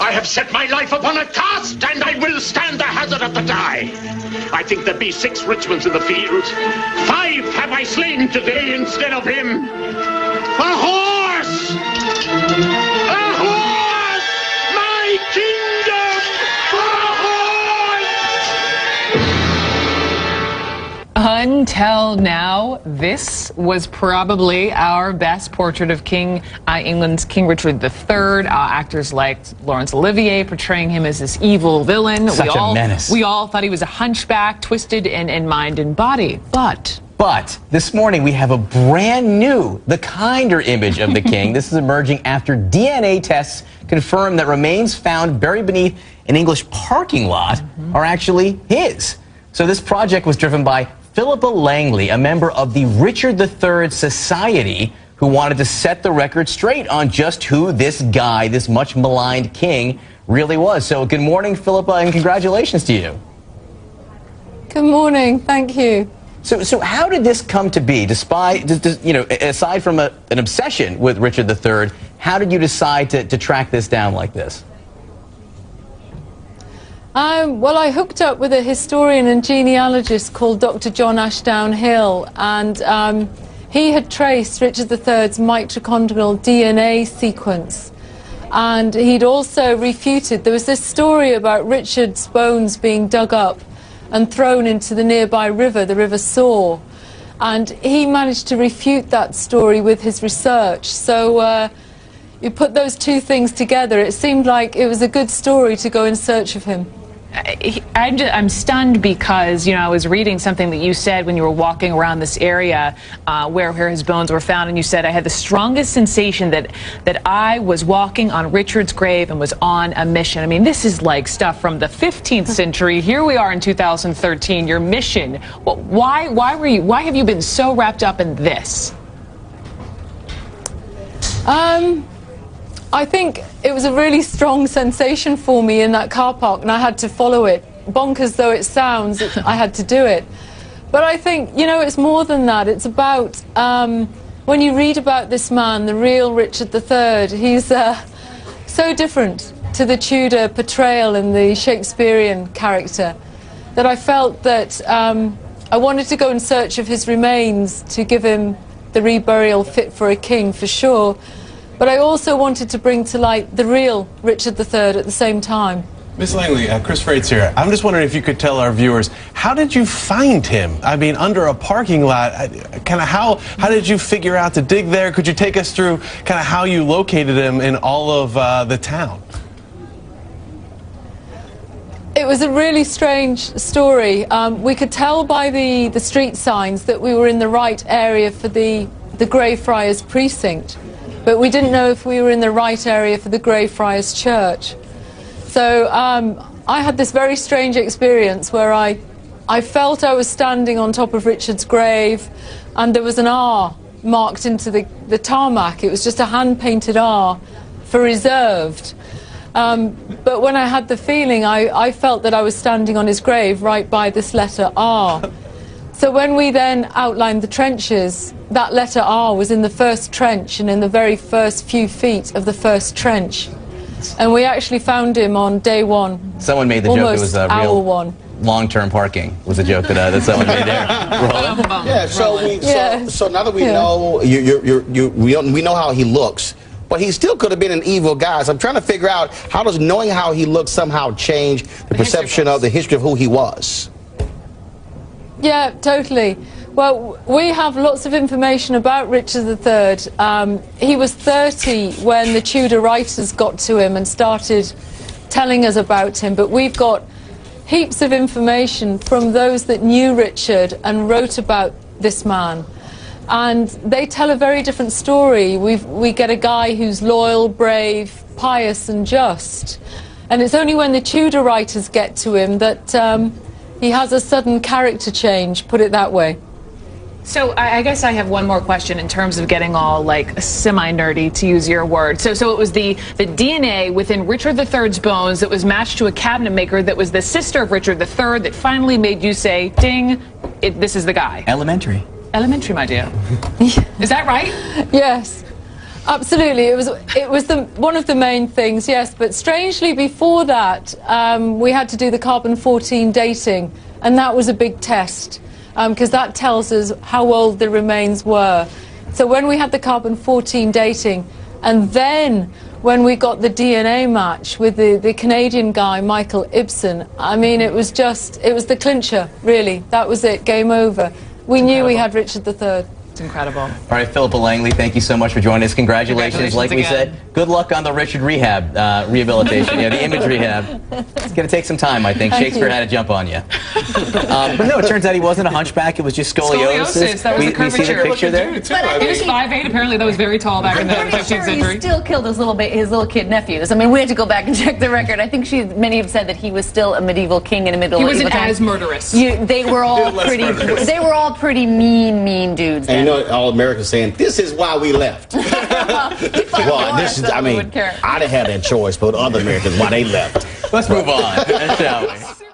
I have set my life upon a cast, and I will stand the hazard of the die. I think there be 6 Richmonds in the field. 5 have I slain today instead of him. A horse! A horse! My kingdom for a horse! Until now, this was probably our best portrait of England's King Richard III. Actors like Laurence Olivier portraying him as this evil villain. Such a menace. We all thought he was a hunchback, twisted in mind and body. But this morning we have a brand new, the kinder image of the king. This is emerging after DNA tests confirm that remains found buried beneath an English parking lot are actually his. So this project was driven by Philippa Langley, a member of the Richard III Society, who wanted to set the record straight on just who this guy, this much maligned king, really was. So good morning, Philippa, and congratulations to you. Good morning. Thank you. So how did this come to be? Despite, you know, aside from an obsession with Richard III, how did you decide to track this down like this? Well, I hooked up with a historian and genealogist called Dr. John Ashdown Hill, and he had traced Richard III's mitochondrial DNA sequence. And he'd also refuted, there was this story about Richard's bones being dug up and thrown into the nearby river, the River Soar. And he managed to refute that story with his research. So you put those two things together, it seemed like it was a good story to go in search of him. I'm stunned because, you know, I was reading something that you said when you were walking around this area where his bones were found, and you said, I had the strongest sensation that I was walking on Richard's grave and was on a mission. I mean, this is like stuff from the 15th century. Here we are in 2013. Your mission. Why have you been so wrapped up in this? I think it was a really strong sensation for me in that car park, and I had to follow it. Bonkers though it sounds, I had to do it. But I think, you know, it's more than that. It's about, when you read about this man, the real Richard III, he's so different to the Tudor portrayal in the Shakespearean character that I felt that I wanted to go in search of his remains to give him the reburial fit for a king, for sure. But I also wanted to bring to light the real Richard III at the same time. Miss Langley, Chris Frates here. I'm just wondering if you could tell our viewers, how did you find him? I mean, under a parking lot, kind of how did you figure out to dig there? Could you take us through kind of how you located him in all of the town? It was a really strange story. We could tell by the street signs that we were in the right area for the Greyfriars precinct. But we didn't know if we were in the right area for the Greyfriars Church. So I had this very strange experience where I felt I was standing on top of Richard's grave, and there was an R marked into the tarmac. It was just a hand-painted R for reserved. But when I had the feeling, I felt that I was standing on his grave right by this letter R. So when we then outlined the trenches, that letter R was in the first trench and in the very first few feet of the first trench. And we actually found him on day one. Someone made the joke it was a real long-term parking was a joke that someone made there. Yeah, so now that we know we know how he looks, but he still could have been an evil guy. So I'm trying to figure out, how does knowing how he looks somehow change the perception of the history of who he was? Yeah, totally. Well, we have lots of information about Richard III. He was 30 when the Tudor writers got to him and started telling us about him, but we've got heaps of information from those that knew Richard and wrote about this man. And they tell a very different story. We get a guy who's loyal, brave, pious and just. And it's only when the Tudor writers get to him that he has a sudden character change, put it that way. So I guess I have one more question in terms of getting all like semi-nerdy, to use your word. So it was the DNA within Richard III's bones that was matched to a cabinet maker that was the sister of Richard III that finally made you say, ding, this is the guy. Elementary. Elementary, my dear. Is that right? Yes. Absolutely, it was one of the main things, yes. But strangely, before that, we had to do the carbon-14 dating, and that was a big test because that tells us how old the remains were. So when we had the carbon-14 dating, and then when we got the DNA match with the Canadian guy, Michael Ibsen, I mean, it was the clincher, really. That was it, game over. We knew we had Richard III. It's incredible. All right, Philippa Langley, thank you so much for joining us. Congratulations. Like we said, good luck on the Richard rehabilitation, the image rehab. It's going to take some time, I think. Shakespeare had to jump on you. But no, it turns out he wasn't a hunchback. It was just scoliosis. That was the curvature. We see the picture there? He was 5'8". Apparently, that was very tall back in the 15th century. He still killed his little kid nephews. I mean, we had to go back and check the record. I think many have said that he was still a medieval king in a medieval. He wasn't as murderous. They were all pretty mean dudes. And you know, all Americans saying, this is why we left. Well, this is, I mean, I'd have had that choice, but other Americans, why they left. Let's move on, shall we?